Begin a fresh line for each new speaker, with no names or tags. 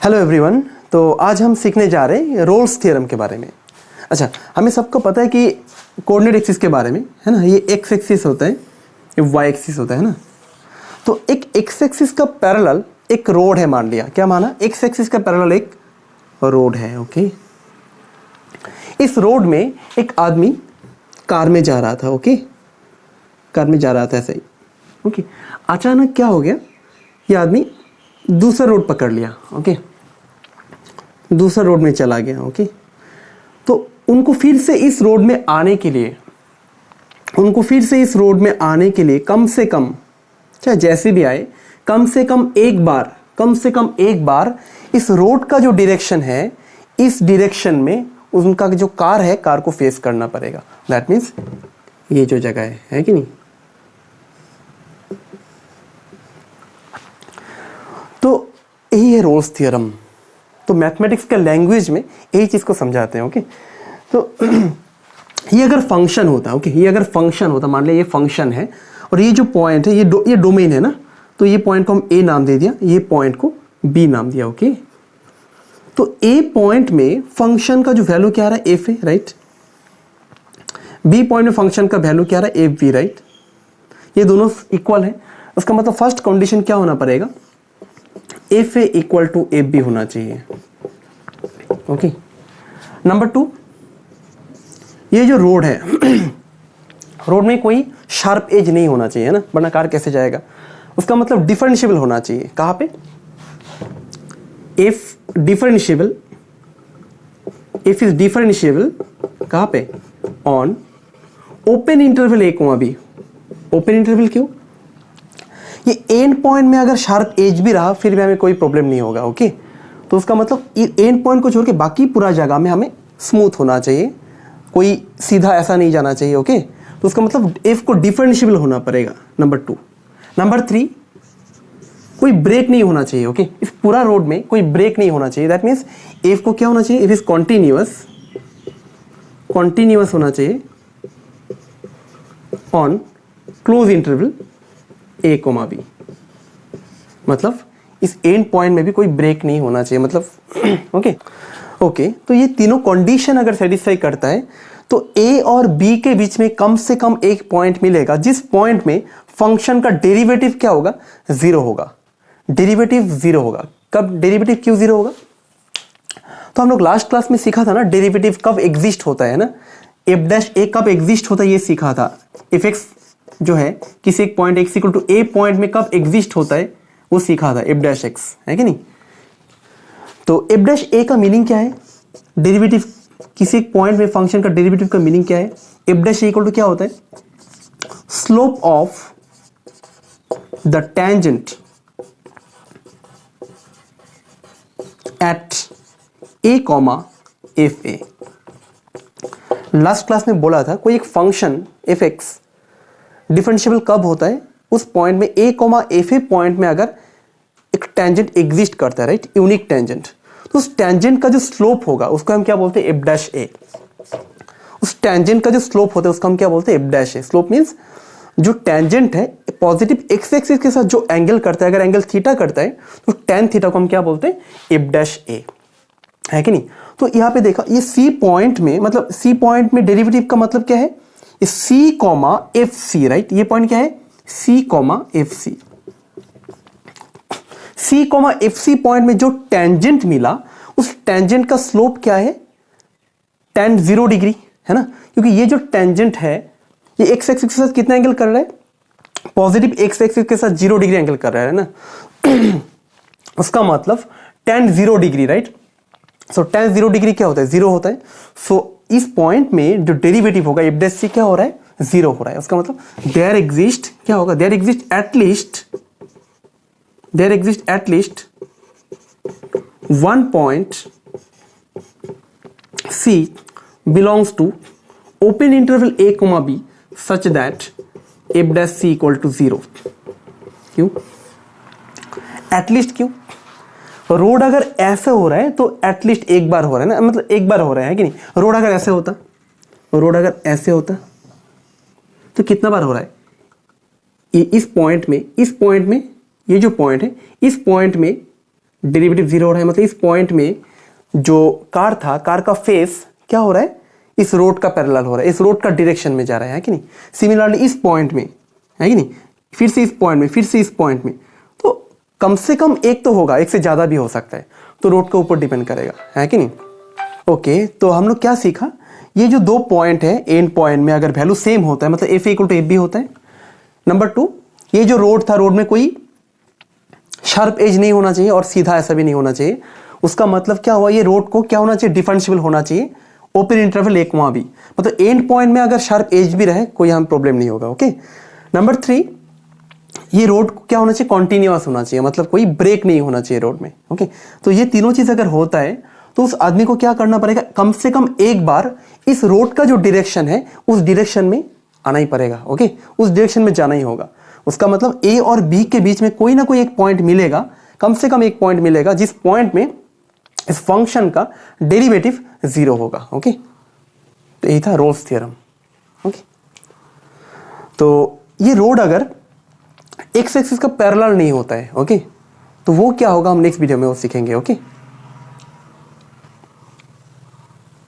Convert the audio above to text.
Hello everyone. तो आज हम सीखने जा रहे हैं रोल्स थ्योरम के बारे में। अच्छा, हमें सबको पता है कि कोऑर्डिनेट एक्सिस के बारे में, है ना, ये एक्स एक्सिस होता है, ये वाई एक्सिस होता है ना। तो एक एक्स एक्सिस का पैरेलल एक रोड है, मान लिया, क्या माना, एक्स एक्सिस का पैरेलल एक रोड है। ओके, इस रोड में एक आदमी कार में जा रहा था। ओके, कार में जा रहा था ऐसे ही। ओके, अचानक क्या हो गया, ये आदमी दूसरा रोड पकड़ लिया। ओके, दूसरा रोड में चला गया। ओके, तो उनको फिर से इस रोड में आने के लिए, कम से कम, चाहे जैसे भी आए, कम से कम एक बार इस रोड का जो डायरेक्शन है, इस डायरेक्शन में उनका जो कार है, कार को फेस करना पड़ेगा। दैट मीन्स ये जो जगह है कि नहीं। तो यही है रोल्स थ्योरम। तो मैथमेटिक्स के लैंग्वेज में यही चीज को समझाते हैं। ओके, तो ये अगर फंक्शन होता, ओके, ये अगर फंक्शन होता, मान लिया ये फंक्शन है और ये जो पॉइंट है, ये डोमेन है ना, तो ये पॉइंट को हम ए नाम दे दिया, ये पॉइंट को बी नाम दिया। ओके, तो ए पॉइंट में फंक्शन का जो वैल्यू क्या आ रहा है, एफ है, राइट। बी पॉइंट में फंक्शन का वैल्यू क्या आ रहा है, एफ बी, राइट। ये दोनों इक्वल है, उसका मतलब फर्स्ट कंडीशन क्या होना पड़ेगा, F A equal to F B होना चाहिए। ओके, नंबर 2, ये जो रोड है रोड में कोई शार्प एज नहीं होना चाहिए, है ना, वरना कार कैसे जाएगा। उसका मतलब डिफरेंशिएबल होना चाहिए। कहां पे, F differentiable, F is differentiable कहां पे, on open interval A comma B. Open interval क्यों, ये एंड पॉइंट में अगर शार्प एज भी रहा फिर भी हमें कोई प्रॉब्लम नहीं होगा। ओके, तो उसका मतलब एंड पॉइंट को छोड़ के बाकी पूरा जगह में हमें स्मूथ होना चाहिए, कोई सीधा ऐसा नहीं जाना चाहिए। ओके, तो उसका मतलब एफ को डिफरेंशिएबल होना पड़ेगा। नंबर 2, नंबर 3, कोई ब्रेक नहीं होना चाहिए। ओके, इस पूरा रोड में कोई ब्रेक नहीं होना चाहिए। दैट मीन्स एफ को क्या होना चाहिए, एफ इज कॉन्टिन्यूअस होना चाहिए on closed interval A comma B. मतलब इस एंड पॉइंट में भी कोई ब्रेक नहीं होना चाहिए, मतलब ओके, तो ये तीनों कंडीशन अगर सेटिस्फाई करता है तो ए और बी के बीच में कम से कम एक पॉइंट मिलेगा, जिस पॉइंट में फंक्शन का डेरिवेटिव क्या होगा, जीरो होगा। डेरिवेटिव जीरो होगा। कब डेरिवेटिव क्यों जीरो होगा, तो हम लोग लास्ट क्लास में सीखा था ना, डेरिवेटिव कब एग्जिस्ट होता है ना, एफ डैश ए कब एग्जिस्ट होता है ये सीखा था। एफ एक्स जो है किसी एक point X equal to A point में कब एग्जिस्ट होता है वो सीखा था, एफ डैश एक्स, है कि नहीं। तो एफ डैश ए का मीनिंग क्या है, डेरिवेटिव, किसी एक पॉइंट में फंक्शन का डेरिवेटिव का मीनिंग क्या है। F dash A equal to क्या होता है, slope of the tangent at A comma F A. Last class में बोला था कोई एक फंक्शन एफ एक्स डिफरेंशिएबल कब होता है, उस पॉइंट में ए कॉमा एफ ए पॉइंट में अगर एक टेंजेंट एग्जिस्ट करता है, राइट, यूनिक टेंजेंट। तो उस टेंजेंट का जो स्लोप होगा उसको हम क्या बोलते हैं, एफ डैश ए। उस टेंजेंट का जो स्लोप होता है उसको हम क्या बोलते हैं, एफ डैश ए। स्लोप मींस जो टेंजेंट है पॉजिटिव एक्स एक्सिस के साथ जो एंगल करता है, अगर एंगल थीटा करता है तो टेन थीटा को हम क्या बोलते हैं, एफ डैश ए, है कि नहीं। तो यहां पे देखा, ये सी पॉइंट में, मतलब सी पॉइंट में डेरिवेटिव का मतलब क्या है, C comma F C, right. ये पॉइंट क्या है, C comma F C. C comma F C point में जो टेंजेंट मिला, उस टेंजेंट का स्लोप क्या है, tan 0 डिग्री, है ना, क्योंकि ये जो टेंजेंट है ये एक्स एक्सिस के साथ कितना एंगल कर रहा है, पॉजिटिव एक्स एक्सिस के साथ 0 डिग्री एंगल कर रहा है ना। उसका मतलब tan 0 डिग्री, राइट। सो tan 0 डिग्री क्या होता है, 0 होता है। सो इस पॉइंट में जो डेरिवेटिव होगा एफ डैश सी क्या हो रहा है, 0 हो रहा है। उसका मतलब देयर एग्जिस्ट क्या होगा, there exist at least one point C belongs to open interval A comma B such that F dash C equal to 0। क्यों एटलीस्ट, क्यों, रोड अगर ऐसे हो रहा है तो एटलीस्ट एक बार हो रहा है ना, मतलब एक बार हो रहा है कि नहीं। रोड अगर ऐसे होता, रोड अगर ऐसे होता तो कितना बार हो रहा है, ये इस पॉइंट में ये जो पॉइंट है, इस पॉइंट में डेरिवेटिव जीरो हो रहा है, मतलब इस पॉइंट में जो कार था, कार का फेस क्या हो रहा है, इस रोड का पैरेलल हो रहा है, इस रोड का डायरेक्शन में जा रहा है कि नहीं। सिमिलरली इस पॉइंट में है कि नहीं, फिर से इस पॉइंट में, फिर से इस पॉइंट में, तो कम से कम एक तो होगा, एक से ज़्यादा भी हो सकता है, तो रोड के ऊपर डिपेंड करेगा, है कि नहीं। ओके, तो हम लोग क्या सीखा, ये जो दो पॉइंट है, एंड पॉइंट में अगर वैल्यू सेम होता है, मतलब F equal to F B होता है। नंबर 2, ये जो रोड था, रोड में कोई शार्प एज नहीं होना चाहिए और सीधा ऐसा भी नहीं होना चाहिए। उसका मतलब क्या हुआ, ये रोड को क्या होना चाहिए, डिफरेंशिएबल होना चाहिए, ओपन इंटरवल एक वहां भी, मतलब एंड पॉइंट में अगर शार्प एज भी रहे कोई हम प्रॉब्लम नहीं होगा। ओके, नंबर 3, ये रोड क्या होना चाहिए, कॉन्टिन्यूअस होना चाहिए, मतलब कोई ब्रेक नहीं होना चाहिए रोड में। ओके, तो ये तीनों चीज अगर होता है तो उस आदमी को क्या करना पड़ेगा, कम से कम एक बार इस रोड का जो डायरेक्शन है उस डायरेक्शन में आना ही पड़ेगा। ओके, उस डायरेक्शन में जाना ही होगा। उसका मतलब ए और बी के बीच में कोई ना कोई एक पॉइंट मिलेगा, कम से कम एक पॉइंट मिलेगा जिस पॉइंट में इस फंक्शन का डेरिवेटिव जीरो होगा। ओके, तो यही था रोल्स थ्योरम। ओके, तो ये रोड अगर एक्स एक्सिस का पैरेलल नहीं होता है, ओके, तो वो क्या होगा हम नेक्स्ट वीडियो में वो सीखेंगे। ओके।